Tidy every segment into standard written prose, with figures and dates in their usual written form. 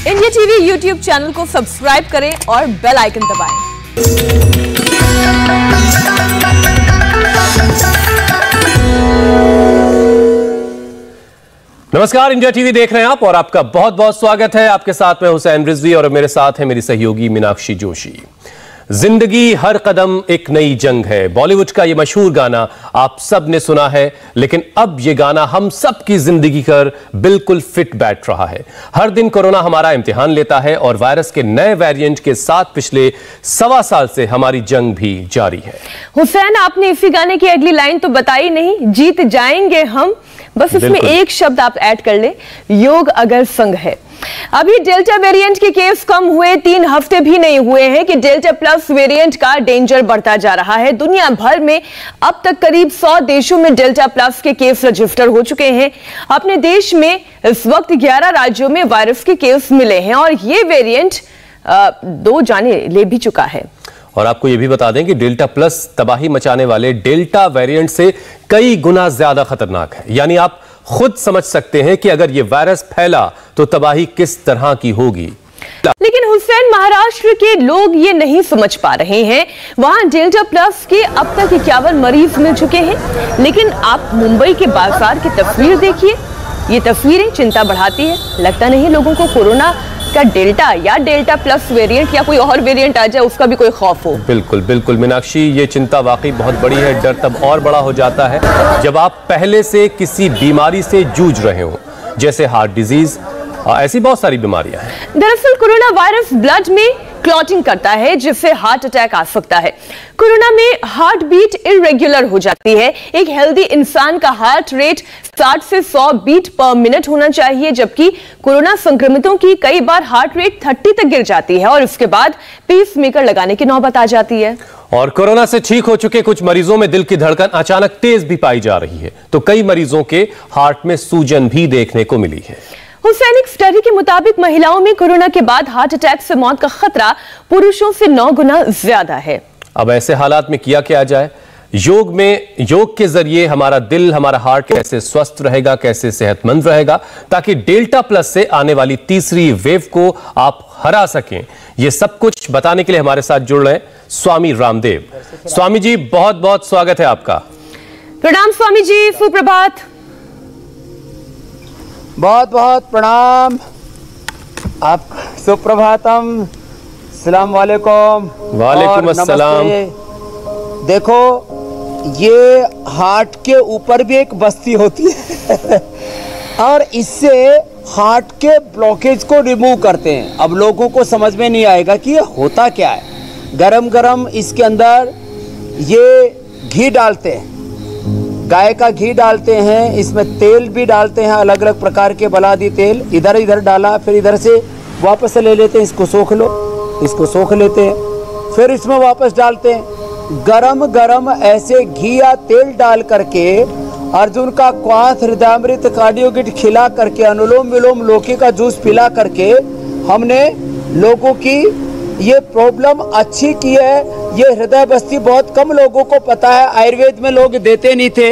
India TV YouTube channel को subscribe करें और बेल आइकन दबाएं। नमस्कार, इंडिया टीवी देख रहे हैं आप और आपका बहुत बहुत स्वागत है। आपके साथ में हुसैन रिजवी और मेरे साथ है मेरी सहयोगी मीनाक्षी जोशी। जिंदगी हर कदम एक नई जंग है, बॉलीवुड का ये मशहूर गाना आप सब ने सुना है, लेकिन अब ये गाना हम सब की जिंदगी कर बिल्कुल फिट बैठ रहा है। हर दिन कोरोना हमारा इम्तिहान लेता है और वायरस के नए वेरिएंट के साथ पिछले 1.25 साल से हमारी जंग भी जारी है। हुसैन, आपने इसी गाने की अगली लाइन तो बताई नहीं, जीत जाएंगे हम। बस इसमें एक शब्द आप ऐड कर ले, योग अगर संग है। अभी डेल्टा वेरिएंट के केस कम हुए 3 हफ्ते भी नहीं हुए हैं कि डेल्टा प्लस वेरिएंट का डेंजर बढ़ता जा रहा है। दुनिया भर में अब तक करीब 100 देशों में डेल्टा प्लस के केस रजिस्टर हो चुके हैं। अपने देश में इस वक्त 11 राज्यों में वायरस के केस मिले हैं और ये वेरिएंट 2 जाने ले भी चुका है। और आपको यह भी बता दें कि डेल्टा प्लस तबाही मचाने वाले डेल्टा वेरिएंट से कई गुना ज्यादा खतरनाक है। यानी आप खुद समझ सकते हैं कि अगर यह वायरस फैला तो तबाही किस तरह की होगी। लेकिन हुसैन, महाराष्ट्र के लोग ये नहीं समझ पा रहे हैं। वहां डेल्टा प्लस के अब तक 51 मरीज मिल चुके हैं, लेकिन आप मुंबई के बाजार की तस्वीर देखिए। ये तस्वीरें चिंता बढ़ाती है। लगता नहीं लोगों को कोरोना का डेल्टा या डेल्टा प्लस वेरिएंट या कोई और वेरिएंट आ जाए उसका भी कोई खौफ हो। बिल्कुल बिल्कुल मीनाक्षी, ये चिंता वाकई बहुत बड़ी है। डर तब और बड़ा हो जाता है जब आप पहले से किसी बीमारी से जूझ रहे हो, जैसे हार्ट डिजीज, ऐसी बहुत सारी बीमारियां हैं। दरअसल कोरोना वायरस ब्लड में क्लॉटिंग करता है, जिससे हार्ट अटैक आ सकता है। कोरोना में हार्ट बीट इरेगुलर हो जाती है। एक हेल्दी इंसान का हार्ट रेट 60 से 100 बीट पर मिनट होना चाहिए, जबकि कोरोना संक्रमितों की कई बार हार्ट रेट 30 तक गिर जाती है और उसके बाद पेसमेकर लगाने की नौबत आ जाती है। और कोरोना से ठीक हो चुके कुछ मरीजों में दिल की धड़कन अचानक तेज भी पाई जा रही है, तो कई मरीजों के हार्ट में सूजन भी देखने को मिली है। हुसैन, एक स्टडी के मुताबिक महिलाओं में कोरोना के बाद हार्ट अटैक से मौत का खतरा पुरुषों से 9 गुना ज्यादा है। अब ऐसे हालात में किया क्या जाए? योग के जरिए हमारा दिल, हमारा हार्ट कैसे स्वस्थ रहेगा, कैसे सेहतमंद रहेगा, ताकि डेल्टा प्लस से आने वाली तीसरी वेव को आप हरा सकें। ये सब कुछ बताने के लिए हमारे साथ जुड़ रहे हैं स्वामी रामदेव। स्वामी जी, बहुत बहुत स्वागत है आपका। प्रणाम स्वामी जी, सुप्रभात। बहुत बहुत प्रणाम, आप सुप्रभातम, अस्सलाम वालेकुम। वालेकुम अस्सलाम। देखो, ये हार्ट के ऊपर भी एक बस्ती होती है और इससे हार्ट के ब्लॉकेज को रिमूव करते हैं। अब लोगों को समझ में नहीं आएगा कि ये होता क्या है। गरम गरम इसके अंदर ये घी डालते हैं, गाय का घी डालते हैं, इसमें तेल भी डालते हैं, अलग अलग प्रकार के बलादी तेल। इधर डाला, फिर इधर से वापस ले लेते हैं, इसको सोख लो, इसको सोख लेते हैं, फिर इसमें वापस डालते हैं। गरम गरम ऐसे घी या तेल डाल करके अर्जुन का क्वाथ, हृदयामृत, कार्डियोगिट खिला करके, अनुलोम विलोम, लौकी का जूस पिला करके हमने लोगों की ये प्रॉब्लम अच्छी की है। ये हृदय बस्ती बहुत कम लोगों को पता है, आयुर्वेद में लोग देते नहीं थे।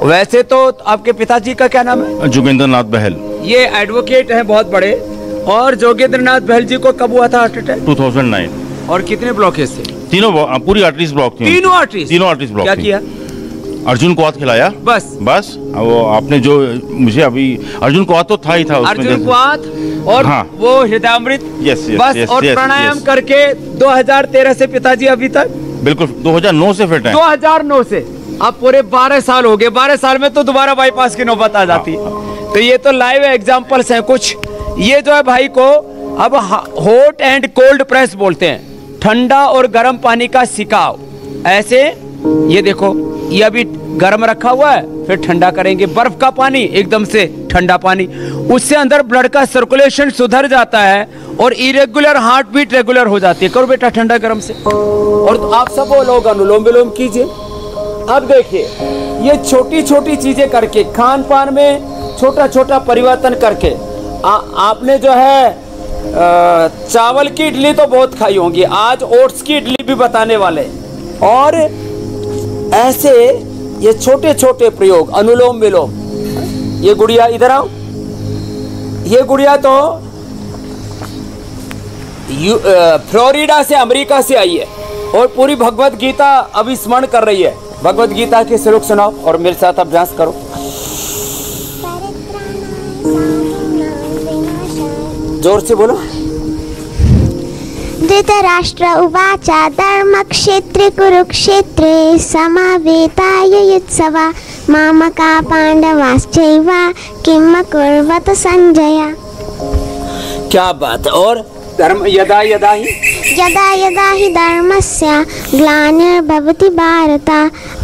वैसे तो आपके पिताजी का क्या नाम है? जोगेंद्र नाथ बहल। ये एडवोकेट हैं बहुत बड़े। और जोगेंद्र नाथ बहल जी को कब हुआ था हार्ट अटैक? 2009। और कितने ब्लॉकेज थे? तीनों, पूरी आर्टरीज ब्लॉक थी। तीनों आर्टरीज ब्लॉक। क्या किया? अर्जुन क्वाथ खिलाया, बस वो आपने जो मुझे अभी, अर्जुन क्वाथ तो था ही था उसमें, अर्जुन क्वाथ और हाँ, वो हृदयामृत, बस। और प्राणायाम करके 2013 से पिताजी अभी तक, बिल्कुल 2009 से फिट है। 2009 से अब पूरे 12 साल हो गए। 12 साल में तो दोबारा बाईपास की नौबत आ जाती है। तो ये तो लाइव एग्जांपल्स हैं कुछ। ये जो है भाई को अब हॉट एंड कोल्ड प्रेस बोलते हैं, ठंडा और गर्म पानी का सिकाव। ऐसे ये देखो, ये अभी गर्म रखा हुआ है, फिर ठंडा करेंगे, बर्फ का पानी, एकदम से ठंडा पानी, उससे अंदर ब्लड का सर्कुलेशन सुधर जाता है और इरेगुलर हार्ट बीट रेगुलर हो जाती है। करो बेटा ठंडा गर्म से। और आप सब वो लोग अनुलोम विलोम कीजिए। अब देखिए, ये छोटी छोटी चीजें करके, खान पान में छोटा छोटा परिवर्तन करके, आपने जो है चावल की इडली तो बहुत खाई होंगी, आज ओट्स की इडली भी बताने वाले। और ऐसे ये छोटे छोटे प्रयोग, अनुलोम विलोम। ये गुड़िया इधर आओ, ये गुड़िया तो फ्लोरिडा से, अमेरिका से आई है और पूरी भगवत गीता अभी स्मरण कर रही है। भगवत गीता के श्लोक सुनाओ और मेरे साथ अभ्यास करो। जोर से बोलो। धृतराष्ट्र उवाच धर्मक्षेत्रे कुरुक्षेत्रे समावेतायुत्सवा मामका पांडवाश्चैव किम अकुर्वत संजय। क्या बात। और धर्म यदा यदा ही धर्मस्य ग्लानिर्भवति भारत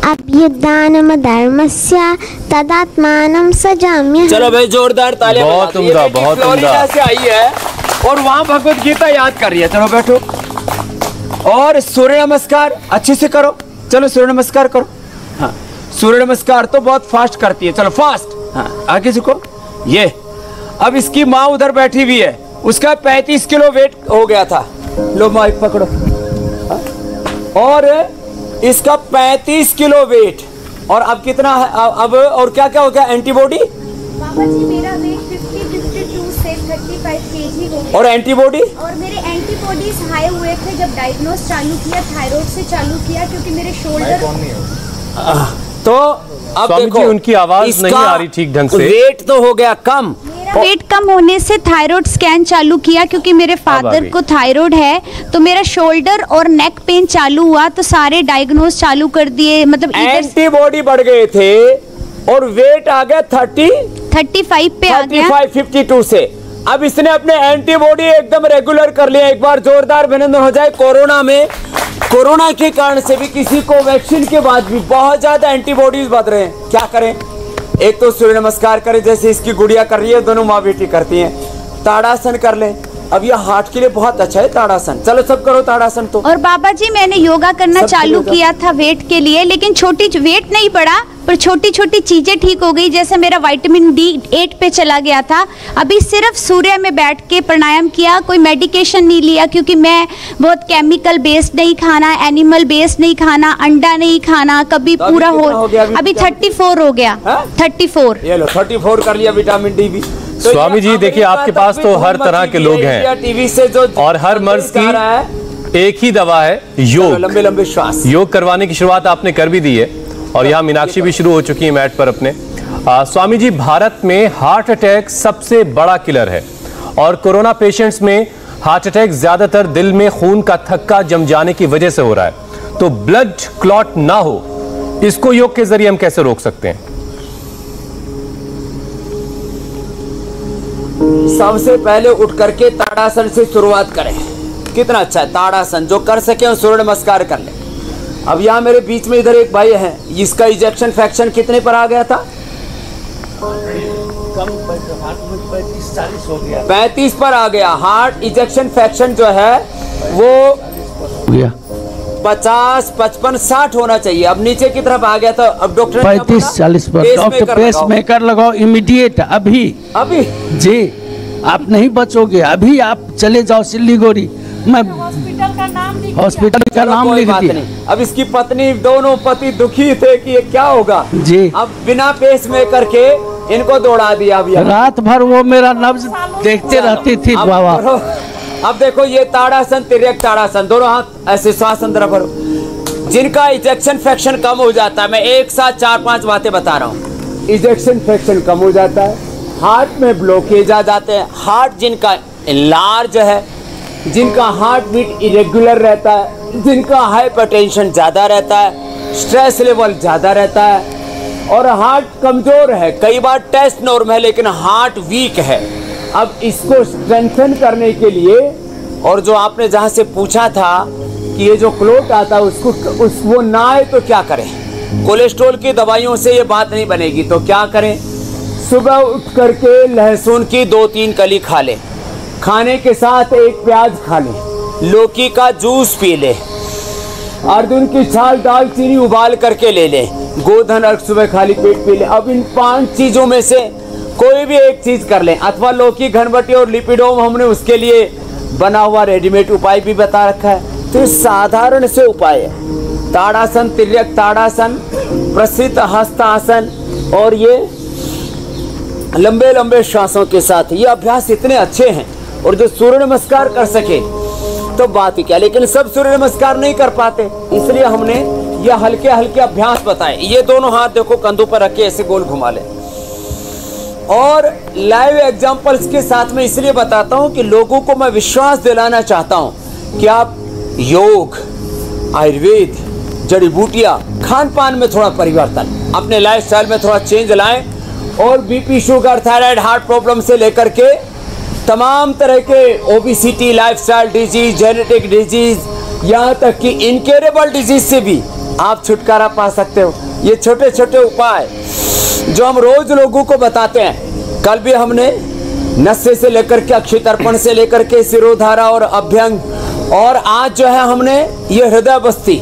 अभ्युत्थानं धर्मस्य तदात्मानं सजाम्यहम्। चलो भाई जोरदार तालियां। बहुत उम्दा, बहुत उम्दा। फ्लोरिडा से आई है और वहाँ भगवत गीता याद कर रही है। चलो बैठो और सूर्य नमस्कार अच्छे से करो। चलो सूर्य नमस्कार करो। हाँ, सूर्य नमस्कार तो बहुत फास्ट करती है। चलो फास्ट। हाँ, आगे झुको। ये अब इसकी माँ उधर बैठी हुई है, उसका 35 किलो वेट हो गया था। लो माइक पकड़ो। हाँ? और इसका 35 किलो वेट और अब कितना है अब और क्या क्या हो गया? एंटीबॉडी। बाबा जी मेरा वेट 52 से 35 केजी हो गया। और एंटीबॉडी? और मेरे एंटीबॉडीज हाई हुए थे जब डायग्नोस चालू किया, थायराइड से चालू किया, क्योंकि मेरे शोल्डर। तो अब स्वामी देखो जी उनकी आवाज नहीं आ रही ठीक ढंग से। वेट तो हो गया कम। वेट कम होने से थायराइड स्कैन चालू किया, क्योंकि मेरे फादर को थायराइड है, तो मेरा शोल्डर और नेक पेन चालू हुआ, तो सारे डायग्नोस चालू कर दिए। मतलब एंटीबॉडी बढ़ गए थे और वेट आ गया 35 पे आ गया। 52 से अब इसने अपने एंटीबॉडी एकदम रेगुलर कर लिया। एक बार जोरदार अभिनंदन हो जाए। कोरोना के कारण से भी किसी को वैक्सीन के बाद भी बहुत ज्यादा एंटीबॉडीज बढ़ रहे हैं। क्या करें? एक तो सूर्य नमस्कार करें जैसे इसकी गुड़िया कर रही है, दोनों माँ बेटी करती हैं। ताड़ासन कर लें। अब यह हार्ट के लिए बहुत अच्छा है ताड़ासन। चलो सब करो ताड़ासन। तो और बाबा जी मैंने योगा करना चालू किया था वेट के लिए, लेकिन छोटी वेट नहीं बढ़ा, पर छोटी छोटी चीजें ठीक हो गई। जैसे मेरा विटामिन D8 पे चला गया था। अभी सिर्फ सूर्य में बैठ के प्राणायाम किया, कोई मेडिकेशन नहीं लिया, क्योंकि मैं बहुत केमिकल बेस्ड नहीं खाना, एनिमल बेस्ड नहीं खाना, अंडा नहीं खाना कभी। तो पूरा हो अभी 34 हो गया। 34 ये लो 34 कर लिया विटामिन D भी। तो स्वामी जी देखिए आपके पास तो हर तरह के लोग हैं टीवी से जो और हर मर्ज की एक ही दवा है, योग। लंबे लंबे श्वास। योग करवाने की शुरुआत आपने कर भी दी है और यहाँ मीनाक्षी भी शुरू हो चुकी है मैट पर अपने। स्वामी जी भारत में हार्ट अटैक सबसे बड़ा किलर है और कोरोना पेशेंट्स में हार्ट अटैक ज्यादातर दिल में खून का थक्का जम जाने की वजह से हो रहा है। तो ब्लड क्लॉट ना हो, इसको योग के जरिए हम कैसे रोक सकते हैं? सबसे पहले उठ करके ताड़ासन से शुरुआत करें। कितना अच्छा है ताड़ासन। जो कर सके और सूर्य नमस्कार कर ले। अब यहाँ मेरे बीच में इधर एक भाई है, इसका इजेक्शन फ्रैक्शन कितने पर आ गया था? 35 पर आ गया। हार्ट इजेक्शन फ्रैक्शन जो है वो 50, 55, 60 होना चाहिए। अब नीचे की तरफ आ गया था। अब डॉक्टर 35-40 पर। डॉक्टर पेस मेकर लगाओ इमीडिएट। अभी जी आप नहीं बचोगे। अभी आप चले जाओ सिलीगुड़ी। मैं हॉस्पिटल का नाम लिख दिया। अब इसकी पत्नी, दोनों पति दुखी थे कि ये क्या होगा जी। अब बिना पेस मेकर के इनको दौड़ा दिया। अभी रात भर वो मेरा नब्ज देखते रहती थी बाबा। अब देखो ये ताड़ासन, तिर्यक ताड़ासन, दोनों हाथ ऐसे श्वास अंदर भरो। जिनका इजेक्शन फ्रैक्शन कम हो जाता है, मैं एक साथ 4-5 बातें बता रहा हूँ। इजेक्शन फ्रैक्शन कम हो जाता है, हार्ट में ब्लॉकेज आ जाते हैं, हार्ट जिनका लार्ज है, जिनका हार्ट बीट इरेगुलर रहता है, जिनका हाइपरटेंशन ज़्यादा रहता है, स्ट्रेस लेवल ज़्यादा रहता है और हार्ट कमज़ोर है। कई बार टेस्ट नॉर्मल है लेकिन हार्ट वीक है। अब इसको स्ट्रेंथन करने के लिए, और जो आपने जहाँ से पूछा था कि ये जो क्लोट आता है वो ना आए तो क्या करें? कोलेस्ट्रॉल की दवाइयों से ये बात नहीं बनेगी तो क्या करें? सुबह उठ करके लहसुन की 2-3 कली खा लें, खाने के साथ एक प्याज खा लें, लौकी का जूस पी लें, अर्जुन की छाल दालचीनी उबाल करके ले लें, गोधन अर्घ सुबह खाली पेट पी लें। अब इन 5 चीज़ों में से कोई भी एक चीज़ कर लें, अथवा लौकी, घनबटी और लिपिडोम हमने उसके लिए बना हुआ रेडीमेड उपाय भी बता रखा है। तो साधारण से उपाय है। ताड़ासन, तिर्यक ताड़ासन, प्रसिद्ध हस्तासन और ये लंबे लंबे श्वासों के साथ ये अभ्यास इतने अच्छे हैं। और जो सूर्य नमस्कार कर सके तो बात ही क्या। लेकिन सब सूर्य नमस्कार नहीं कर पाते, इसलिए हमने ये हल्के हल्के अभ्यास बताए। ये दोनों हाथ देखो कंधों पर रख के ऐसे गोल घुमा ले, और लाइव एग्जांपल्स के साथ में इसलिए बताता हूं कि लोगों को मैं विश्वास दिलाना चाहता हूं कि आप योग, आयुर्वेद, जड़ी बूटियां, खान पान में थोड़ा परिवर्तन, अपने लाइफस्टाइल में थोड़ा चेंज लाएं, और BP, sugar, thyroid, heart problem से लेकर के तमाम तरह के obesity, lifestyle disease, genetic disease, यहाँ तक कि इनक्योरेबल डिजीज से भी आप छुटकारा पा सकते हो। ये छोटे छोटे उपाय जो हम रोज लोगों को बताते हैं। कल भी हमने नशे से लेकर के अक्षय तर्पण से लेकर के सिरोधारा और अभ्यंग, और आज जो है हमने ये हृदय बस्ती,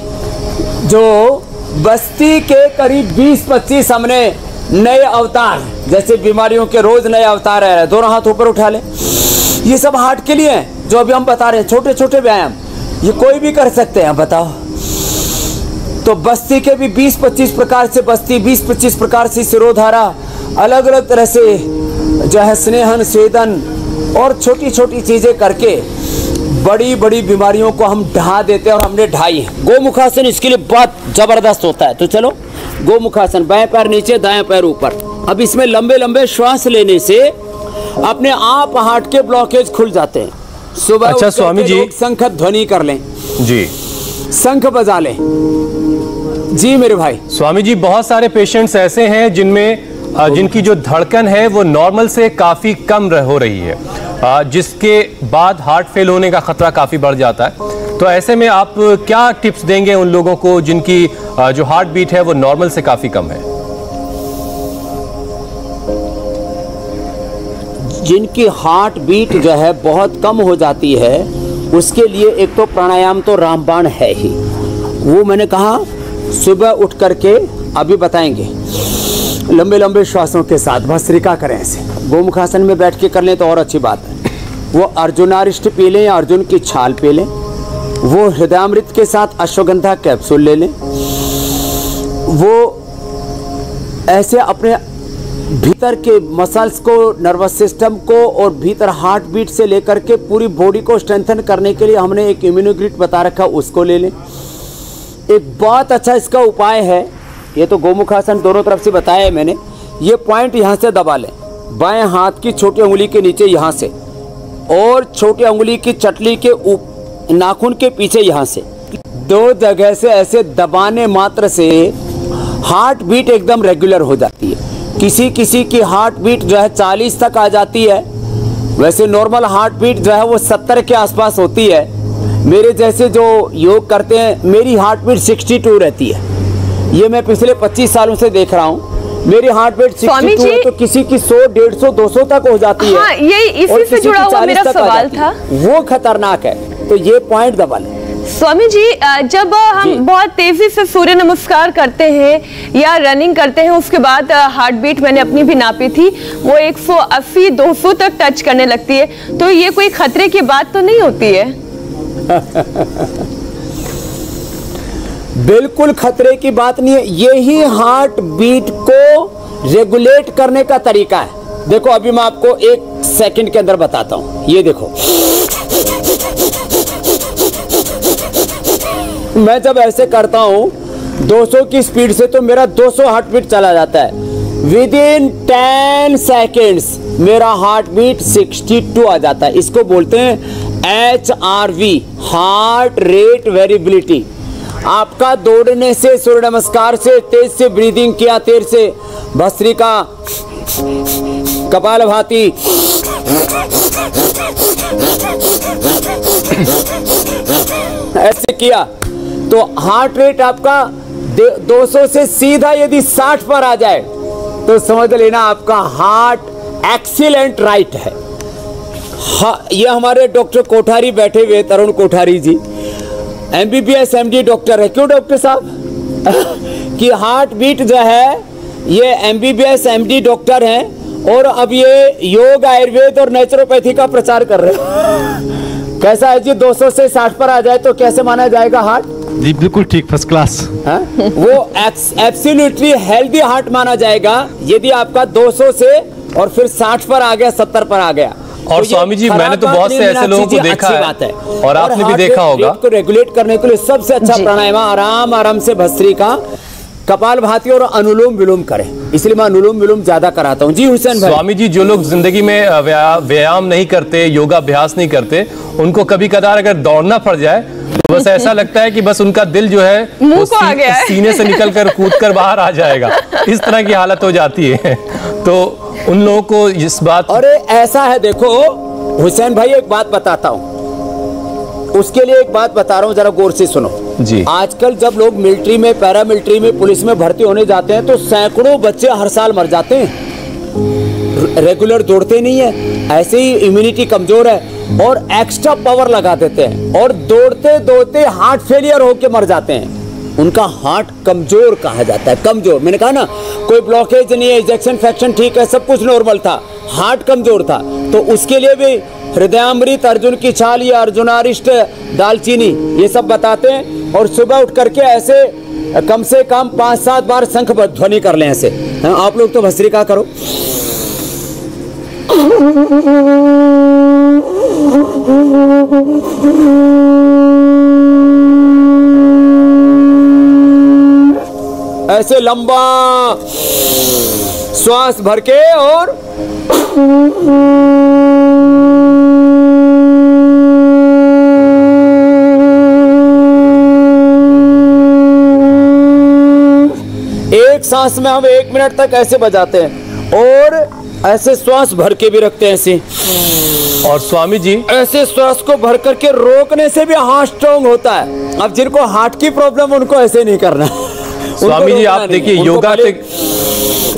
जो बस्ती के करीब 20-25 हमने नए अवतार, जैसे बीमारियों के रोज नए अवतार आ रहे हैं। दोनों हाथ ऊपर उठा लें। ये सब हार्ट के लिए हैं जो अभी हम बता रहे हैं, छोटे छोटे व्यायाम, ये कोई भी कर सकते हैं। बताओ, तो बस्ती के भी 20-25 प्रकार से बस्ती, 20-25 प्रकार से सिरोधारा, अलग अलग तरह से जो है स्नेहन, स्वेदन, और छोटी छोटी चीजें करके बड़ी बड़ी बीमारियों को हम ढा देते हैं, और हमने ढाई है। गोमुखासन इसके लिए बहुत जबरदस्त होता है। तो चलो गोमुखासन, बाएं पैर नीचे, दाएं पैर ऊपर। अब इसमें लंबे लंबे श्वास लेने से अपने आप हार्ट के ब्लॉकेज खुल जाते हैं। सुबह अच्छा स्वामी जी, शंख ध्वनि कर लें जी, शंख बजा लें जी मेरे भाई। स्वामी जी, बहुत सारे पेशेंट्स ऐसे हैं जिनकी जो धड़कन है वो नॉर्मल से काफी कम हो रही है, जिसके बाद हार्ट फेल होने का खतरा काफी बढ़ जाता है। तो ऐसे में आप क्या टिप्स देंगे उन लोगों को जिनकी जो हार्ट बीट है वो नॉर्मल से काफी कम है? जिनकी हार्ट बीट जो है बहुत कम हो जाती है, उसके लिए एक तो प्राणायाम तो रामबाण है ही। वो मैंने कहा सुबह उठ करके अभी बताएंगे, लंबे लंबे श्वासों के साथ भस्त्रिका करें, ऐसे गोमुखासन में बैठ के कर लें तो और अच्छी बात है। वो अर्जुनारिष्ट पी लें या अर्जुन की छाल पी लें, वो हृदयामृत के साथ अश्वगंधा कैप्सूल ले लें, वो ऐसे अपने भीतर के मसल्स को, नर्वस सिस्टम को, और भीतर हार्ट बीट से लेकर के पूरी बॉडी को स्ट्रेंथन करने के लिए हमने एक इम्यूनोग्रिड बता रखा, उसको ले लें। एक बहुत अच्छा इसका उपाय है, ये तो गोमुखासन दोनों तरफ से बताया है मैंने। ये पॉइंट यहाँ से दबा लें, बाएं हाथ की छोटी उंगली के नीचे यहाँ से, और छोटी उंगली की चटली के नाखून के पीछे यहाँ से, 2 जगह से ऐसे दबाने मात्र से हार्ट बीट एकदम रेगुलर हो जाती है। किसी किसी की हार्ट बीट जो है 40 तक आ जाती है, वैसे नॉर्मल हार्ट बीट जो है वो 70 के आसपास होती है। मेरे जैसे जो योग करते हैं, मेरी हार्ट बीट 62 रहती है। ये मैं पिछले 25 सालों से देख रहा हूँ। मेरी हार्ट बीट 62 है, तो किसी की 100, 150, 200 तक हो जाती हाँ, है। ये इसी से जुड़ा हुआ मेरा सवाल था, वो खतरनाक है। तो ये पॉइंट दबा लें। स्वामी जी, जब हम बहुत तेजी से सूर्य नमस्कार करते हैं या रनिंग करते हैं, उसके बाद हार्ट बीट मैंने अपनी भी नापी थी, वो 180-200 तक टच करने लगती है, तो ये कोई खतरे की बात तो नहीं होती है? बिल्कुल खतरे की बात नहीं है। यही हार्ट बीट को रेगुलेट करने का तरीका है। देखो अभी मैं आपको 1 सेकंड के अंदर बताता हूं। ये देखो, मैं जब ऐसे करता हूं 200 की स्पीड से, तो मेरा 200 हार्ट बीट चला जाता है। विदिन 10 सेकेंड्स मेरा हार्ट बीट 62 आ जाता है। इसको बोलते हैं HRV, हार्ट रेट वेरिएबिलिटी। आपका दौड़ने से, सूर्य नमस्कार से, तेज से ब्रीदिंग किया, तेज से भस्त्रिका, कपालभाति, ऐसे किया, तो हार्ट रेट आपका 200 से सीधा यदि 60 पर आ जाए तो समझ लेना आपका हार्ट एक्सीलेंट राइट है। ये हमारे डॉक्टर कोठारी बैठे हुए, तरुण कोठारी जी, MBBS MD डॉक्टर है। क्यों डॉक्टर साहब? कि हार्ट बीट जो है, ये MBBS MD डॉक्टर हैं, और अब ये योग, आयुर्वेद और नेचुरोपैथी का प्रचार कर रहे हैं। कैसा है जी? 200 से 60 पर आ जाए तो कैसे माना जाएगा हार्ट? जी बिल्कुल ठीक, फर्स्ट क्लास। वो एब्सोल्युटली हेल्दी हार्ट माना जाएगा यदि आपका 200 से और फिर 60 पर आ गया, 70 पर आ गया। और स्वामी जी मैंने तो बहुत से ऐसे लोगों को देखा है और आपने भी देखा होगा, को रेगुलेट करने के लिए सबसे अच्छा प्राणायाम आराम आराम से भस्त्रिका, कपालभाति और अनुलोम विलोम करें। इसलिए मैं अनुलोम विलोम ज्यादा कराता हूँ। जी हुसैन भाई। स्वामी जी, जो लोग जिंदगी में व्यायाम नहीं करते, योगाभ्यास नहीं करते, उनको कभी कदार अगर दौड़ना पड़ जाए तो बस ऐसा लगता है कि बस उनका दिल जो है वो सीने से निकलकर कूदकर बाहर आ जाएगा, इस तरह की हालत हो जाती है। तो उन लोगों को इस बात, अरे ऐसा है, देखो हुसैन भाई एक बात बताता हूँ, उसके लिए एक बात बता रहा हूँ, जरा गौर से सुनो जी। आजकल जब लोग मिलिट्री में, पैरामिलिट्री में, पुलिस में भर्ती होने जाते हैं तो सैकड़ों बच्चे हर साल मर जाते हैं, रेगुलर दौड़ते नहीं है, ऐसे ही इम्यूनिटी कमजोर है और एक्स्ट्रा पावर लगा देते हैं और दौड़ते दौड़ते हार्ट फेलियर होकर मर जाते हैं। उनका हार्ट कमजोर कहा जाता है, कमजोर। मैंने कहा ना, कोई ब्लॉकेज नहीं है, इजेक्शन फ्रैक्शन ठीक है, सब कुछ नॉर्मल था, हार्ट कमजोर था। तो उसके लिए भी हृदयामृत, अर्जुन की छाल, या अर्जुनारिष्ट, दालचीनी, ये सब बताते हैं। और सुबह उठ करके ऐसे कम से कम 5-7 बार शंख ध्वनि कर लें ऐसे। आप लोग तो भस्त्रिका करो। ऐसे लंबा श्वास भर के और एक सांस में हम 1 मिनट तक ऐसे बजाते हैं और ऐसे श्वास भर के भी रखते हैं ऐसे। और स्वामी जी ऐसे श्वास को भर करके रोकने से भी हार्ट स्ट्रांग होता है। अब जिनको हार्ट की प्रॉब्लम, उनको ऐसे नहीं करना। स्वामी जी आप देखिए,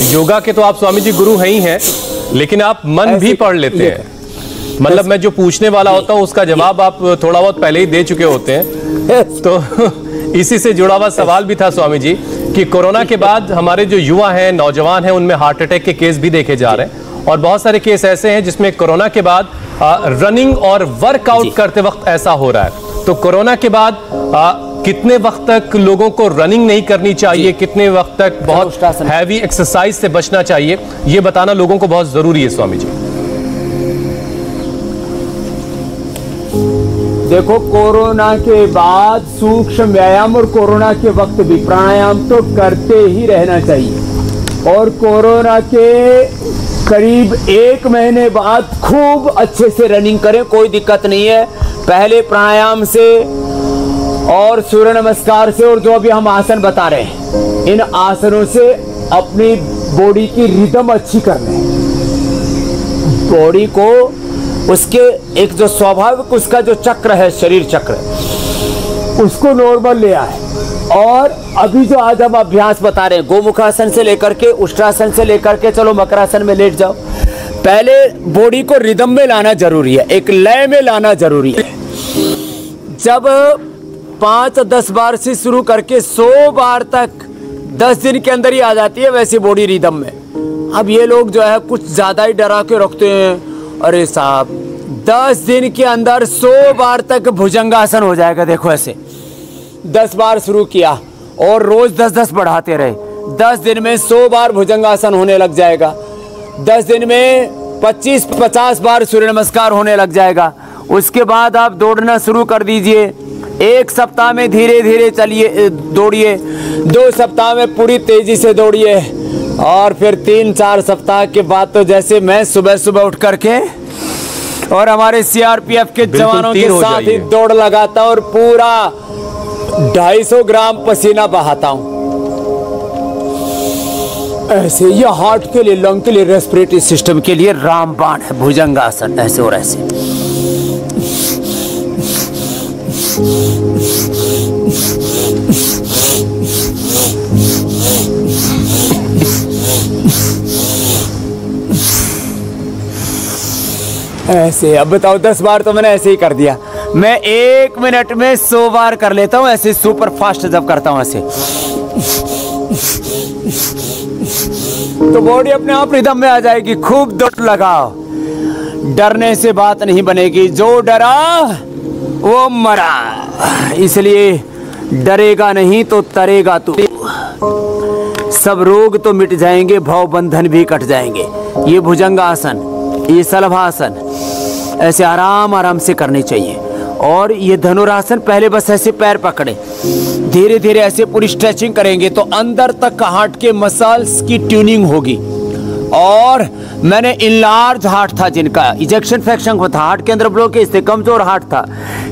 योगा के तो आप स्वामी जी गुरु हैं ही हैं, लेकिन आप मन भी पढ़ लेते हैं। मतलब मैं जो पूछने वाला होता हूँ उसका जवाब आप थोड़ा बहुत पहले ही दे चुके होते हैं। तो इसी से जुड़ा हुआ सवाल भी था स्वामी जी कि कोरोना के बाद हमारे जो युवा हैं, नौजवान हैं, उनमें हार्ट अटैक के केस भी देखे जा रहे हैं और बहुत सारे केस ऐसे हैं जिसमें कोरोना के बाद रनिंग और वर्कआउट करते वक्त ऐसा हो रहा है। तो कोरोना के बाद कितने वक्त तक लोगों को रनिंग नहीं करनी चाहिए, कितने वक्त तक बहुत हैवी एक्सरसाइज से बचना चाहिए, ये बताना लोगों को बहुत जरूरी है स्वामी जी। देखो, कोरोना के बाद सूक्ष्म व्यायाम और कोरोना के वक्त भी प्राणायाम तो करते ही रहना चाहिए। और कोरोना के करीब 1 महीने बाद खूब अच्छे से रनिंग करें, कोई दिक्कत नहीं है। पहले प्राणायाम से और सूर्य नमस्कार से और जो अभी हम आसन बता रहे हैं, इन आसनों से अपनी बॉडी की रिदम अच्छी करना है। बॉडी को उसके एक जो स्वाभाविक उसका जो चक्र है, शरीर चक्र, उसको नॉर्मल ले आए। और अभी जो आज हम अभ्यास बता रहे हैं, गोमुखासन से लेकर के उष्ट्रासन से लेकर के चलो मकरासन में लेट जाओ, पहले बॉडी को रिदम में लाना जरूरी है, एक लय में लाना जरूरी है। जब 5-10 बार से शुरू करके 100 बार तक 10 दिन के अंदर ही आ जाती है वैसी बॉडी रिदम में। अब ये लोग जो है कुछ ज्यादा ही डरा के रखते हैं। अरे साहब, 10 दिन के अंदर 100 बार तक भुजंगासन हो जाएगा। देखो ऐसे 10 बार शुरू किया और रोज 10-10 बढ़ाते रहे, 10 दिन में 100 बार भुजंगासन होने लग जाएगा। 10 दिन में 25-50 बार सूर्य नमस्कार होने लग जाएगा। उसके बाद आप दौड़ना शुरू कर दीजिए। 1 सप्ताह में धीरे धीरे चलिए, दौड़िए। 2 सप्ताह में पूरी तेजी से दौड़िए और फिर 3-4 सप्ताह के बाद तो जैसे मैं सुबह सुबह उठ करके और हमारे सीआरपीएफ के जवानों के साथ ही दौड़ लगाता हूं और पूरा 250 ग्राम पसीना बहाता हूं। ऐसे ये हार्ट के लिए, लंग के लिए, रेस्पिरेटरी सिस्टम के लिए रामबाण है भुजंगासन। ऐसे और ऐसे ऐसे। अब बताओ, 10 बार तो मैंने ऐसे ही कर दिया। मैं 1 मिनट में 100 बार कर लेता हूँ ऐसे, सुपर फास्ट जब करता हूँ ऐसे, तो बॉडी अपने आप रिदम में आ जाएगी। खूब दौड़ लगाओ, डरने से बात नहीं बनेगी। जो डरा वो मरा, इसलिए डरेगा नहीं तो तरेगा तू। सब रोग तो मिट जाएंगे, भव बंधन भी कट जाएंगे। ये भुजंगासन, ये शलभासन, ऐसे आराम आराम से करनी चाहिए। और ये धनुरासन पहले बस ऐसे पैर पकड़े, धीरे धीरे ऐसे पूरी स्ट्रेचिंग करेंगे तो अंदर तक हार्ट के मसल्स की ट्यूनिंग होगी। और मैंने इनलार्ज हार्ट था, जिनका इजेक्शन फ्रैक्शन था, हार्ट के अंदर ब्लॉकेज थे, कमजोर हार्ट था,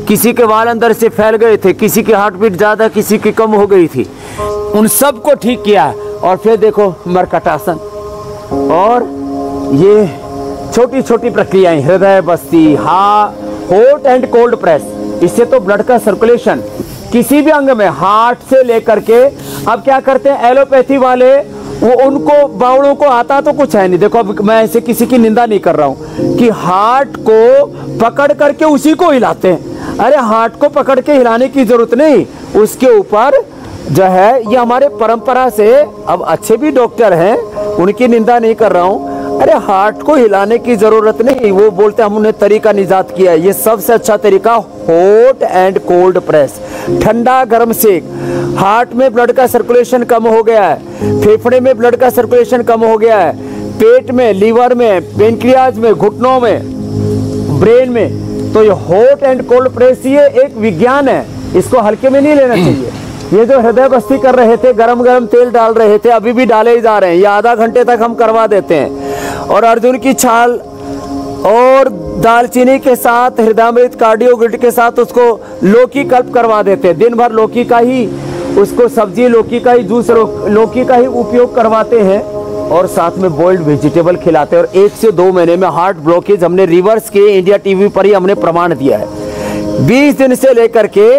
किसी के वाल अंदर से फैल गए थे, किसी की हार्ट बीट ज्यादा, किसी की कम हो गई थी, उन सब को ठीक किया। और फिर देखो मरकटासन, और ये छोटी छोटी प्रक्रियाएं, हृदय बस्ती, हॉट एंड कोल्ड प्रेस, इससे तो ब्लड का सर्कुलेशन किसी भी अंग में, हार्ट से लेकर के, अब क्या करते हैं एलोपैथी वाले, वो उनको बावड़ों को आता तो कुछ है नहीं। देखो अब मैं ऐसे किसी की निंदा नहीं कर रहा हूं कि हार्ट को पकड़ करके उसी को हिलाते हैं। अरे हार्ट को पकड़ के हिलाने की जरूरत नहीं, उसके ऊपर जो है, ये हमारे परंपरा से, अब अच्छे भी डॉक्टर हैं, उनकी निंदा नहीं कर रहा हूं, अरे हार्ट को हिलाने की जरूरत नहीं, वो बोलते हमने तरीका निजात किया है। ये सबसे अच्छा तरीका हॉट एंड कोल्ड प्रेस, ठंडा गर्म सेक। हार्ट में ब्लड का सर्कुलेशन कम हो गया है, फेफड़े में ब्लड का सर्कुलेशन कम हो गया है, पेट में, लीवर में, पेनक्रियाज में, घुटनों में, ब्रेन में, तो ये हॉट एंड कोल्ड प्रेस ये एक विज्ञान है, इसको हल्के में नहीं लेना चाहिए। ये जो हृदय बस्ती कर रहे थे, गरम गरम तेल डाल रहे थे, अभी भी डाले ही जा रहे हैं, ये आधा घंटे तक हम करवा देते हैं। और अर्जुन की छाल और दालचीनी के साथ, हृदयामृत, कार्डियोग्रिड के साथ उसको लौकी कल्प करवा देते हैं। दिन भर लौकी का ही, उसको सब्जी लौकी का ही, जूस लौकी का ही उपयोग करवाते हैं, और साथ में बॉइल्ड वेजिटेबल खिलाते हैं। और 1 से 2 महीने में हार्ट ब्लॉकेज हमने रिवर्स किए, इंडिया टीवी पर ही हमने प्रमाण दिया है। 20 दिन से लेकर के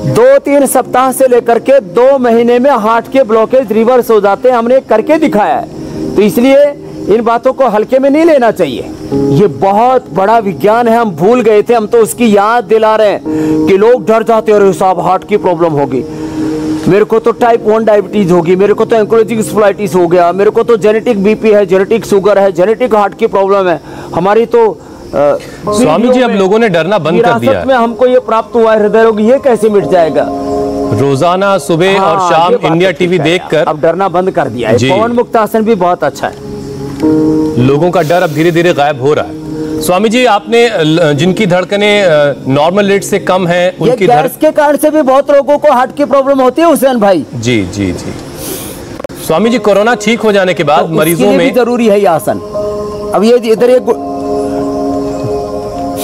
2-3 सप्ताह से लेकर के 2 महीने में हार्ट के ब्लॉकेज रिवर्स हो जाते हैं, हमने करके दिखाया है। तो इसलिए इन बातों को हल्के में नहीं लेना चाहिए, ये बहुत बड़ा विज्ञान है। हम भूल गए थे, हम तो उसकी याद दिला रहे हैं कि लोग डर जाते हैं, अरे साहब हार्ट की प्रॉब्लम होगी, मेरे को तो टाइप 1 डायबिटीज होगी, मेरे को तो एंकोलॉजिक स्पोलाइटिस हो गया, मेरे को तो जेनेटिक बीपी है, जेनेटिक शुगर है, जेनेटिक हार्ट की प्रॉब्लम है, हमारी तो स्वामी जी अब लोगों ने डरना बंद कर दिया है। में हमको ये प्राप्त हुआ है हृदय रोग, ये कैसे मिट जाएगा? रोजाना सुबह और शाम इंडिया टीवी देखकर अब डरना बंद कर दिया है। पवन मुक्त आसन भी बहुत अच्छा है, लोगों का डर अब धीरे धीरे गायब हो रहा है। स्वामी जी आपने जिनकी धड़कनें नॉर्मल रेट से कम है, उनकी गैस के कारण से भी बहुत लोगों को हार्ट की प्रॉब्लम होती है हुसैन भाई। जी जी जी स्वामी जी, कोरोना ठीक हो जाने के बाद तो मरीजों में जरूरी है ये आसन। अब ये इधर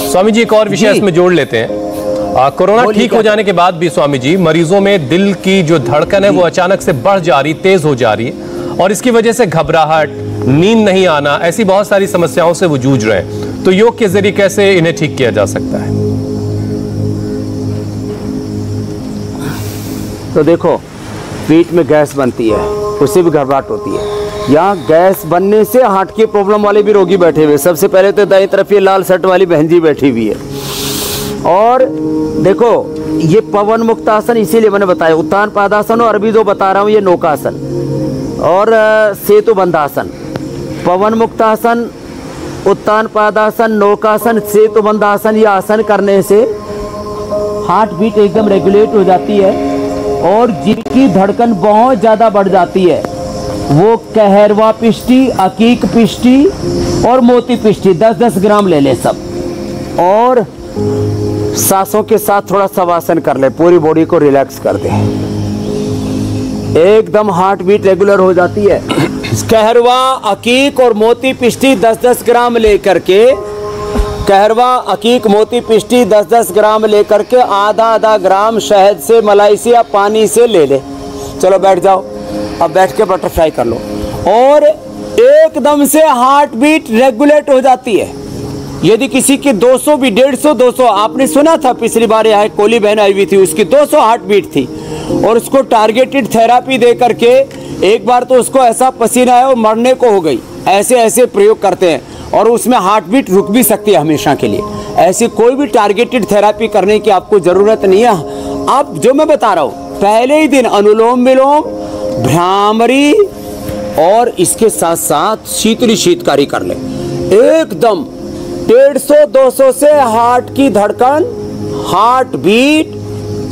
स्वामी जी एक और विषय इसमें जोड़ लेते हैं। कोरोना ठीक हो जाने के बाद भी स्वामी जी मरीजों में दिल की जो धड़कन है वो अचानक से बढ़ जा रही, तेज हो जा रही है, और इसकी वजह से घबराहट, नींद नहीं आना, ऐसी बहुत सारी समस्याओं से वो जूझ रहे हैं। तो योग के जरिए कैसे इन्हें ठीक किया जा सकता है? तो देखो, पेट में गैस बनती है, उससे भी घबराहट होती है। यहाँ गैस बनने से हार्ट की प्रॉब्लम वाले भी रोगी बैठे हुए। सबसे पहले तो दाईं तरफ ये लाल शर्ट वाली बहन जी बैठी हुई है। और देखो ये पवन मुक्त आसन इसीलिए मैंने बताया, उत्तान पादासन, और अभी जो बता रहा हूँ ये नौकासन और सेतु बंधासन। पवन मुक्त आसन, उत्तान पादासन, नौकासन, सेतु बंधासन, ये आसन करने से हार्ट बीट एकदम रेगुलेट हो जाती है। और जिनकी धड़कन बहुत ज़्यादा बढ़ जाती है वो कहरवा पिष्टी, अकीक पिष्टी और मोती पिष्टी 10-10 ग्राम ले ले सब, और सांसों के साथ थोड़ा शवासन कर ले, पूरी बॉडी को रिलैक्स कर दे, एकदम हार्ट बीट रेगुलर हो जाती है। कहरवा, अकीक और मोती पिष्टी 10-10 ग्राम लेकर के, कहरवा, अकीक, मोती पिष्टी 10-10 ग्राम लेकर के आधा ग्राम शहद से, मलाई से या पानी से ले ले। चलो बैठ जाओ, अब बैठ के बटरफ्लाई कर लो, और एकदम से हार्ट बीट रेगुलेट हो जाती है। यदि किसी की 200 भी 150-200, आपने सुना था पिछली बार यहाँ कोली बहन आई हुई थी, उसकी 200 हार्ट बीट थी, और उसको टारगेटेड थेरापी दे करके एक बार तो उसको ऐसा पसीना आया वो मरने को हो गई। ऐसे प्रयोग करते हैं, और उसमें हार्ट बीट रुक भी सकती है हमेशा के लिए। ऐसी कोई भी टारगेटेड थेरापी करने की आपको जरूरत नहीं है। आप जो मैं बता रहा हूँ, पहले ही दिन अनुलोम विलोम, भ्रामरी और इसके साथ साथ शीतली शीतकारी कर ले। एकदम 150-200 से हार्ट की धड़कन, हार्ट बीट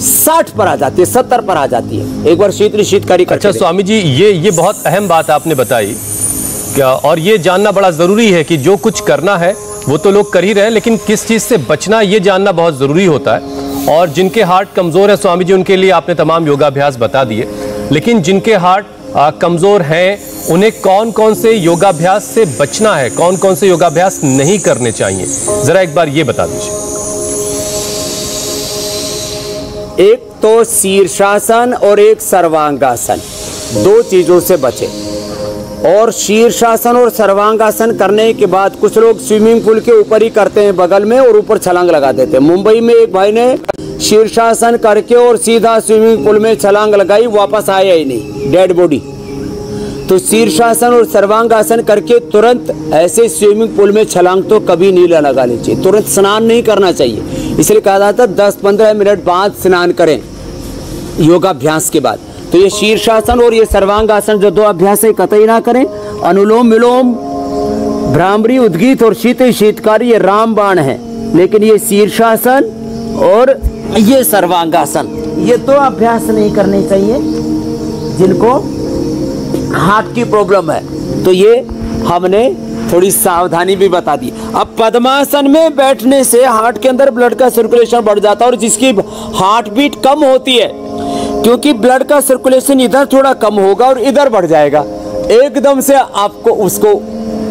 60 पर आ जाती है, 70 पर आ जाती है। एक बार शीतली शीतकारी कर। अच्छा स्वामी जी, ये बहुत अहम बात आपने बताई क्या, और ये जानना बड़ा जरूरी है कि जो कुछ करना है वो तो लोग कर ही रहे हैं, लेकिन किस चीज से बचना ये जानना बहुत जरूरी होता है। और जिनके हार्ट कमजोर है स्वामी जी, उनके लिए आपने तमाम योगाभ्यास बता दिए, लेकिन जिनके हार्ट कमजोर हैं उन्हें कौन कौन से योगाभ्यास से बचना है, कौन कौन से योगाभ्यास नहीं करने चाहिए, जरा एक बार ये बता दीजिए। एक तो शीर्षासन और एक सर्वांगासन, दो चीजों से बचे। और शीर्षासन और सर्वांगासन करने के बाद कुछ लोग स्विमिंग पूल के ऊपर ही करते हैं बगल में और ऊपर छलांग लगा देते हैं। मुंबई में एक भाई ने शीर्षासन करके और सीधा स्विमिंग पूल में छलांग लगाई, वापस आया ही नहीं, डेड बॉडी। तो शीर्षासन और सर्वांगासन करके तुरंत ऐसे स्विमिंग पूल में छलांग तो कभी नहीं लगानी चाहिए, तुरंत स्नान नहीं करना चाहिए। इसलिए कहा जाता है 10-15 मिनट बाद स्नान करें योगाभ्यास के बाद। तो ये शीर्षासन और ये सर्वांगासन जो दो अभ्यास है कतई ना करें। अनुलोम विलोम, भ्रामरी, उद्गीत और शीत शीतकारी ये रामबाण है, लेकिन ये शीर्षासन और ये सर्वांगासन ये दो अभ्यास नहीं करने चाहिए जिनको हार्ट की प्रॉब्लम है। तो ये हमने थोड़ी सावधानी भी बता दी। अब पद्मासन में बैठने से हार्ट के अंदर ब्लड का सर्कुलेशन बढ़ जाता है और जिसकी हार्ट बीट कम होती है, क्योंकि ब्लड का सर्कुलेशन इधर थोड़ा कम होगा और इधर बढ़ जाएगा, एकदम से आपको उसको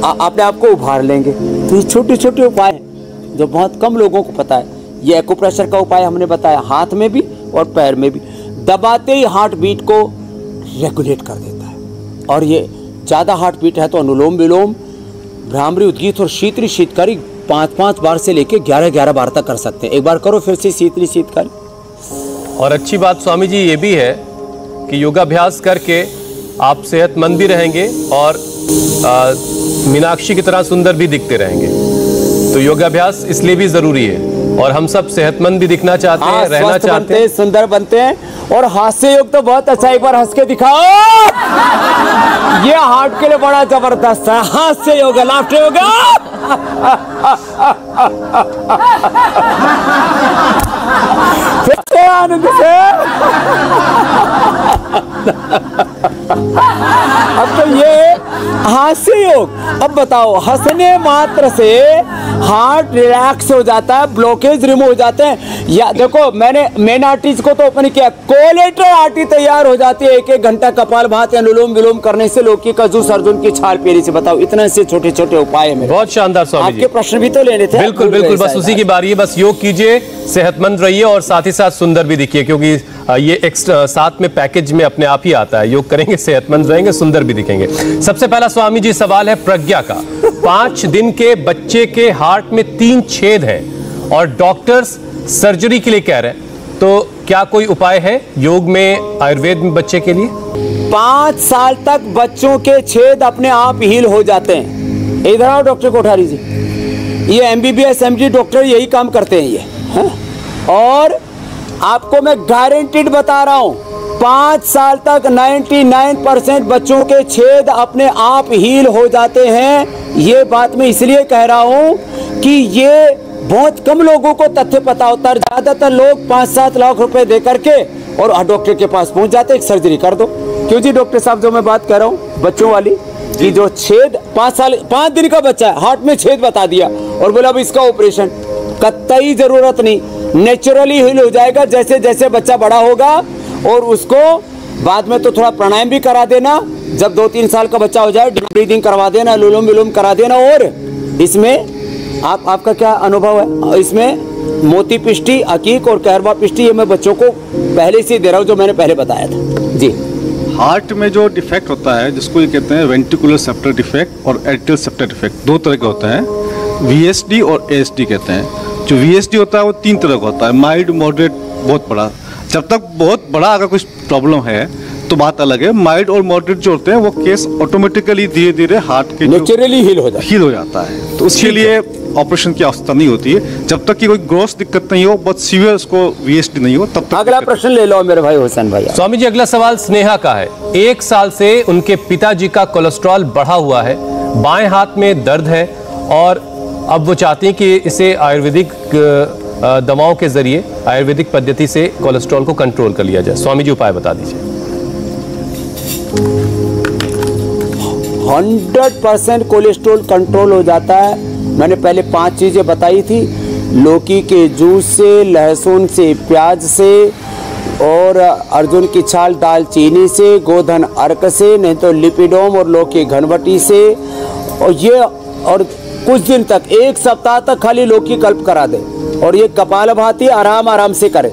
अपने आप को उभार लेंगे। तो ये छोटे छोटे उपाय हैं जो बहुत कम लोगों को पता है। ये एक्यूप्रेशर का उपाय हमने बताया, हाथ में भी और पैर में भी, दबाते ही हार्ट बीट को रेगुलेट कर देता है। और ये ज़्यादा हार्ट बीट है तो अनुलोम विलोम, भ्रामरी, उद्गीत और शीतली शीतकारी 5-5 बार से लेके 11-11 बार तक कर सकते हैं। एक बार करो फिर से शीतली शीतकारी। और अच्छी बात स्वामी जी ये भी है कि योगाभ्यास करके आप सेहतमंद भी रहेंगे और मीनाक्षी की तरह सुंदर भी दिखते रहेंगे। तो योगाभ्यास इसलिए भी जरूरी है और हम सब सेहतमंद भी दिखना चाहते हैं, रहना चाहते हैं, सुंदर बनते हैं। और हास्य योग तो बहुत अच्छा, एक बार हंस के दिखाओ। ये हार्ट के लिए बड़ा जबरदस्त है, हास्य योग, लाफ्टर योग। आनंद से अब तो ये हास्य योग। अब बताओ, हंसने मात्र से हार्ट रिलैक्स हो जाता है, ब्लॉकेज रिमूव हो जाते हैं। या देखो, मैंने मेन आर्टरीज को तो ओपन किया, कोलेटरल आर्टरी तैयार हो जाती है 1-1 घंटा कपालभाति अनुलोम विलोम करने से, लौकी का जूस, अर्जुन की छाल पीने से। बताओ, इतने से छोटे छोटे उपाय है। बहुत शानदार स्वामी जी, आपके प्रश्न भी तो लेने थे। बिल्कुल बिल्कुल, बस उसी की बारी है। बस योग कीजिए, सेहतमंद रहिए और साथ ही साथ सुंदर भी दिखिए, क्योंकि ये एक्स्ट्रा साथ में पैकेज में अपने आप ही आता है। योग करेंगे, सेहतमंद रहेंगे, सुंदर भी दिखेंगे। सबसे पहला स्वामी जी सवाल है प्रज्ञा का। 5 दिन के बच्चे के हार्ट में 3 छेद हैं और डॉक्टर्स सर्जरी के लिए कह रहे हैं, तो क्या कोई उपाय है योग में, आयुर्वेद में बच्चे के लिए? 5 साल तक बच्चों के छेद अपने आप हील हो जाते हैं। इधर आओ डॉक्टर कोठारी जी, ये MBBS MD डॉक्टर यही काम करते हैं ये है? और आपको मैं गारंटीड बता रहा हूं, 5 साल तक 99% बच्चों के छेद अपने आप हील हो जाते हैं। ये बात मैं इसलिए कह रहा हूं कि ये बहुत कम लोगों को तथ्य पता होता है। ज्यादातर लोग 5-7 लाख रुपए दे करके और डॉक्टर के पास पहुंच जाते, एक सर्जरी कर दो। क्यों जी डॉक्टर साहब, जो मैं बात कर रहा हूं बच्चों वाली, कि जो छेद 5 दिन का बच्चा है, हार्ट में छेद बता दिया और बोला अब इसका ऑपरेशन, कतई जरूरत नहीं, नेचुरली हील हो जाएगा। जैसे जैसे बच्चा बड़ा होगा और उसको बाद में तो थोड़ा प्राणायाम भी करा देना, जब 2-3 साल का बच्चा हो जाए डीप ब्रीदिंग करवा देना, अनुलोम विलोम करा देना। और इसमें आपका क्या अनुभव है? इसमें मोती पिष्टी, अकीक और कहरवा पिष्टी ये मैं बच्चों को पहले से दे रहा हूँ, जो मैंने पहले बताया था जी। हार्ट में जो डिफेक्ट होता है, जिसको ये कहते हैं वेंट्रिकुलर सेप्टर डिफेक्ट और एट्रियल सेप्टर डिफेक्ट, 2 तरह के होते हैं, VSD और ASD कहते हैं। जो VSD होता है वो 3 तरह का होता है, माइल्ड, मॉडरेट, बहुत बड़ा। जब तक बहुत बड़ा अगर कुछ प्रॉब्लम है तो बात अलग है। माइल्ड और मॉडरेट जो होते हैं वो केस ऑटोमेटिकली धीरे धीरे हार्ट के नेचुरली हील हो जाता है। तो उसके लिए ऑपरेशन की आवश्यकता नहीं होती है, जब तक कि कोई ग्रोथ दिक्कत नहीं हो, बहुत सीवियर उसको VSD नहीं हो, तब तक। अगला प्रश्न ले लो मेरे भाई हुसैन भाई। स्वामी जी अगला सवाल स्नेहा का है। 1 साल से उनके पिताजी का कोलेस्ट्रॉल बढ़ा हुआ है, बाएं हाथ में दर्द है और अब वो चाहती हैं कि इसे आयुर्वेदिक दवाओं के जरिए, आयुर्वेदिक पद्धति से कोलेस्ट्रॉल को कंट्रोल कर लिया जाए। स्वामी जी उपाय बता दीजिए। 100% कोलेस्ट्रॉल कंट्रोल हो जाता है मैंने पहले 5 चीज़ें बताई थी, लौकी के जूस से, लहसुन से, प्याज से, और अर्जुन की छाल दालचीनी से, गोधन अर्क से, नहीं तो लिपिडोम और लौकी घनवटी से, और कुछ दिन तक 1 सप्ताह तक खाली लौकी कल्प करा दे। और ये कपालभाति आराम से करें,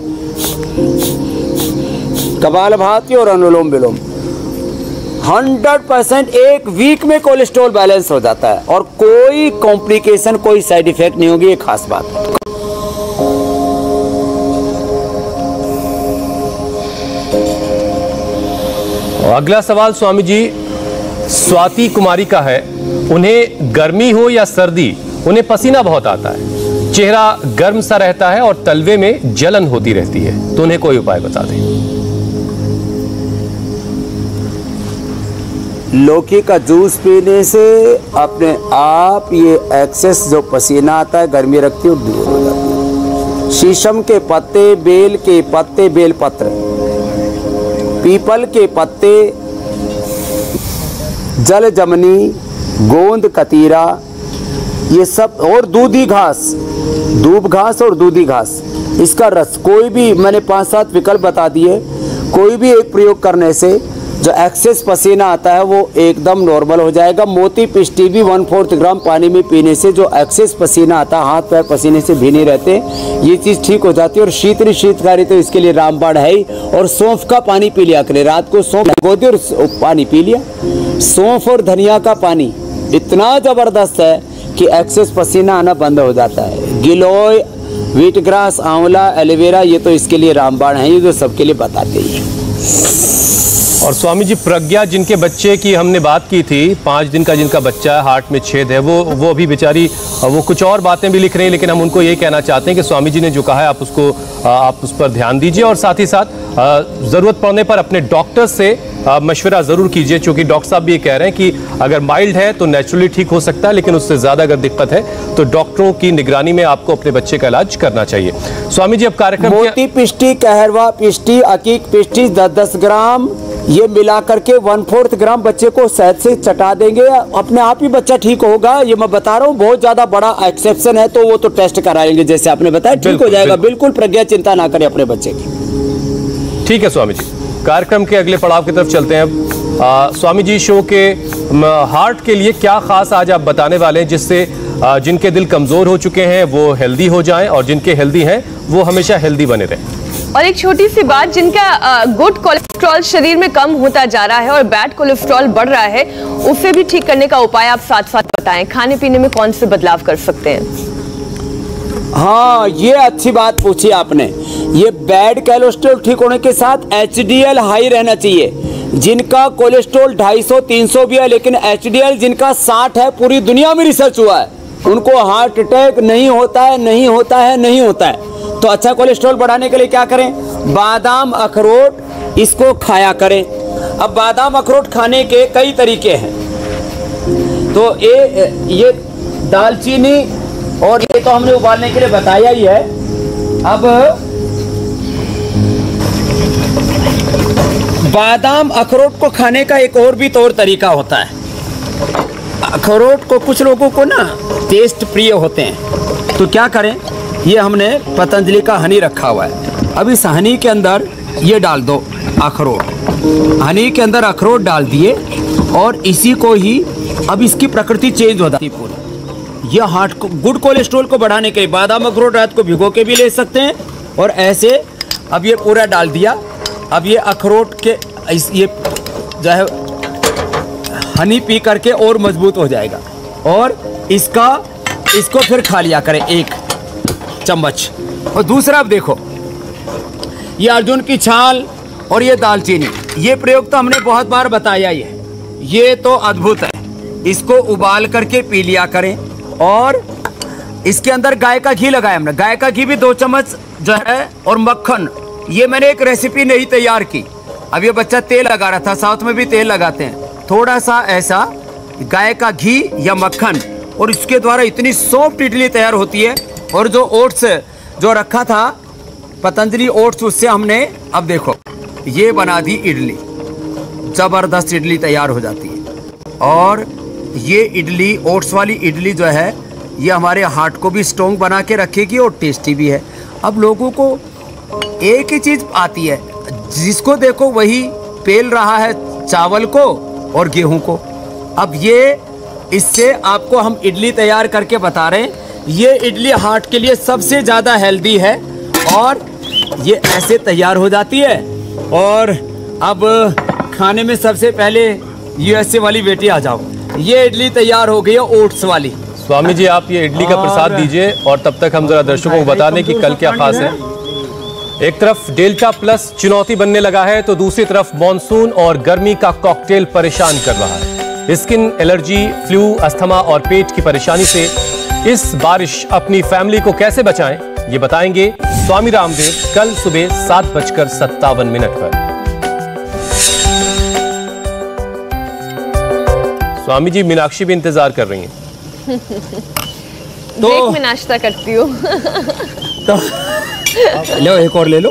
कपालभाति और अनुलोम विलोम। 100% एक वीक में कोलेस्ट्रॉल बैलेंस हो जाता है और कोई कॉम्प्लिकेशन, कोई साइड इफेक्ट नहीं होगी, ये खास बात है। अगला सवाल स्वामी जी स्वाति कुमारी का है। उन्हें गर्मी हो या सर्दी, उन्हें पसीना बहुत आता है, चेहरा गर्म सा रहता है और तलवे में जलन होती रहती है, तो उन्हें कोई उपाय बता दें। लौकी का जूस पीने से अपने आप ये एक्सेस जो पसीना आता है, गर्मी रखती है, दूर हो जाती है। शीशम के पत्ते, बेल के पत्ते, बेल पत्र, पीपल के पत्ते, जल जमनी, गोंद कतीरा, ये सब, और दूधी घास, दूब घास और दूधी घास, इसका रस, कोई भी, मैंने 5-7 विकल्प बता दिए, कोई भी एक प्रयोग करने से जो एक्सेस पसीना आता है वो एकदम नॉर्मल हो जाएगा। मोती पिष्टी भी 1/4 ग्राम पानी में पीने से जो एक्सेस पसीना आता है, हाथ पैर पसीने से भीने रहते, ये चीज़ ठीक हो जाती है। और शीतकारी तो इसके लिए रामबाण है ही। और सौंफ का पानी पी लिया करें, रात को सौंफ भिगो दी और पानी पी लिया। सौंफ और धनिया का पानी इतना ज़बरदस्त है कि एक्सेस पसीना आना बंद हो जाता है। गिलोय, व्हीट ग्रास, आंवला, एलोवेरा, ये तो इसके लिए रामबाण है, ये जो सबके लिए बताते ही। और स्वामी जी प्रज्ञा, जिनके बच्चे की हमने बात की थी, 5 दिन का जिनका बच्चा है, हार्ट में छेद है, वो अभी बेचारी, वो कुछ और बातें भी लिख रही हैं, लेकिन हम उनको ये कहना चाहते हैं कि स्वामी जी ने जो कहा है आप उस पर ध्यान दीजिए और साथ ही साथ ज़रूरत पड़ने पर अपने डॉक्टर से मशवरा ज़रूर कीजिए, क्योंकि डॉक्टर साहब भी ये कह रहे हैं कि अगर माइल्ड है तो नेचुरली ठीक हो सकता है, लेकिन उससे ज़्यादा अगर दिक्कत है तो डॉक्टरों की निगरानी में आपको अपने बच्चे का इलाज करना चाहिए। स्वामी जी, अब कार्यक्रम मोती पिष्टी, कहरवा पिष्टी, अकीक पिष्टी 10-10 ग्राम ये मिला करके 1/4 ग्राम बच्चे को शहद से चटा देंगे, अपने आप ही बच्चा ठीक होगा। ये मैं बता रहा हूँ, बहुत ज्यादा बड़ा एक्सेप्शन है तो वो तो टेस्ट कराएंगे, जैसे आपने बताया, ठीक हो जाएगा। बिल्कुल प्रज्ञा चिंता ना करें अपने बच्चे की। ठीक है स्वामी जी, कार्यक्रम के अगले पड़ाव की तरफ चलते हैं। स्वामी जी, शो के हार्ट के लिए क्या खास आज आप बताने वाले हैं, जिससे जिनके दिल कमजोर हो चुके हैं वो हेल्दी हो जाएं और जिनके हेल्दी हैं वो हमेशा हेल्दी बने रहें। और एक छोटी सी बात, जिनका गुड कोलेस्ट्रॉल शरीर में कम होता जा रहा है और बैड कोलेस्ट्रॉल बढ़ रहा है, उसे भी ठीक करने का उपाय आप साथ साथ बताएं। खाने पीने में कौन से बदलाव कर सकते हैं? हाँ, ये अच्छी बात पूछी आपने। ये बैड कोलेस्ट्रॉल ठीक होने के साथ HDL हाई रहना चाहिए। जिनका कोलेस्ट्रॉल 250-300 भी है, लेकिन HDL जिनका 60 है, पूरी दुनिया में रिसर्च हुआ है, उनको हार्ट अटैक नहीं होता है, नहीं होता है, नहीं होता है। तो अच्छा कोलेस्ट्रॉल बढ़ाने के लिए क्या करें? बादाम अखरोट इसको खाया करें। अब बादाम अखरोट खाने के कई तरीके हैं। तो ये दालचीनी और ये तो हमने उबालने के लिए बताया ही है। अब बादाम अखरोट को खाने का एक और भी तौर तरीका होता है। अखरोट को कुछ लोगों को ना टेस्ट प्रिय होते हैं, तो क्या करें, ये हमने पतंजलि का हनी रखा हुआ है। अब इस हनी के अंदर ये डाल दो अखरोट, हनी के अंदर अखरोट डाल दिए और इसी को ही, अब इसकी प्रकृति चेंज हो जाती पूरी। ये हार्ट को, गुड कोलेस्ट्रॉल को बढ़ाने के लिए बादाम अखरोट रात को भिगो के भी ले सकते हैं और ऐसे। अब ये पूरा डाल दिया। अब ये अखरोट के ये जो है हनी पी करके और मजबूत हो जाएगा और इसको फिर खा लिया करें 1 चम्मच। और दूसरा, अब देखो, ये अर्जुन की छाल और ये दालचीनी, ये प्रयोग तो हमने बहुत बार बताया ही है, ये तो अद्भुत है। इसको उबाल करके पी लिया करें और इसके अंदर गाय का घी लगाया हमने, गाय का घी भी 2 चम्मच जो है, और मक्खन। ये मैंने एक रेसिपी नहीं तैयार की। अब ये बच्चा तेल लगा रहा था, साउथ में भी तेल लगाते हैं, थोड़ा सा ऐसा गाय का घी या मक्खन, और इसके द्वारा इतनी सॉफ्ट इडली तैयार होती है। और जो ओट्स जो रखा था पतंजलि ओट्स, उससे हमने, अब देखो, ये बना दी इडली, जबरदस्त इडली तैयार हो जाती है। और ये इडली, ओट्स वाली इडली जो है, ये हमारे हार्ट को भी स्ट्रॉन्ग बना के रखेगी और टेस्टी भी है। अब लोगों को एक ही चीज़ आती है, जिसको देखो वही पेल रहा है चावल को और गेहूं को। अब ये इससे आपको हम इडली तैयार करके बता रहे हैं। ये इडली हार्ट के लिए सबसे ज़्यादा हेल्दी है और ये ऐसे तैयार हो जाती है। और अब खाने में सबसे पहले यूएसए वाली बेटी आ जाओ। ये इडली तैयार हो गई है ओट्स वाली। स्वामी जी आप ये इडली का प्रसाद दीजिए और तब तक हम जरा दर्शकों को बता दें कि कल क्या खास है। एक तरफ डेल्टा प्लस चुनौती बनने लगा है तो दूसरी तरफ मॉनसून और गर्मी का कॉकटेल परेशान कर रहा है। स्किन एलर्जी, फ्लू, अस्थमा और पेट की परेशानी से इस बारिश अपनी फैमिली को कैसे बचाएं, ये बताएंगे स्वामी रामदेव कल सुबह 7:57 पर। स्वामी जी मीनाक्षी भी इंतजार कर रही हैं। ब्रेक में नाश्ता करती हूँ। तो लो एक और ले लो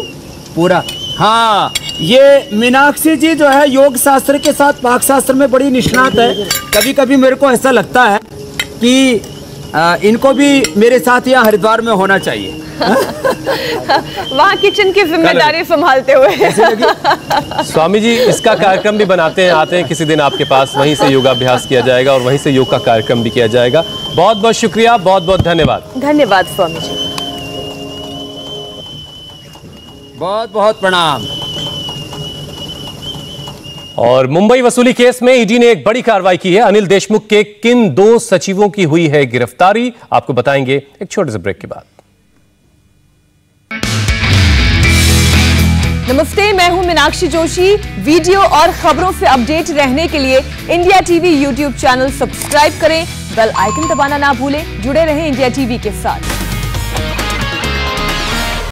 पूरा। हाँ, ये मीनाक्षी जी जो है योग शास्त्र के साथ पाक शास्त्र में बड़ी निष्णात है। कभी कभी मेरे को ऐसा लगता है कि इनको भी मेरे साथ यहाँ हरिद्वार में होना चाहिए। वहाँ किचन की जिम्मेदारी संभालते हुए। स्वामी जी इसका कार्यक्रम भी बनाते हैं, आते हैं किसी दिन आपके पास, वहीं से योगाभ्यास किया जाएगा और वहीं से योग का कार्यक्रम भी किया जाएगा। बहुत बहुत शुक्रिया, बहुत बहुत धन्यवाद। धन्यवाद स्वामी जी, बहुत बहुत प्रणाम। और मुंबई वसूली केस में ईडी ने एक बड़ी कार्रवाई की है। अनिल देशमुख के किन 2 सचिवों की हुई है गिरफ्तारी, आपको बताएंगे एक छोटे से ब्रेक के बाद। नमस्ते, मैं हूं मीनाक्षी जोशी। वीडियो और खबरों से अपडेट रहने के लिए India TV YouTube channel subscribe करें, बेल आइकन दबाना ना भूलें। जुड़े रहें इंडिया टीवी के साथ।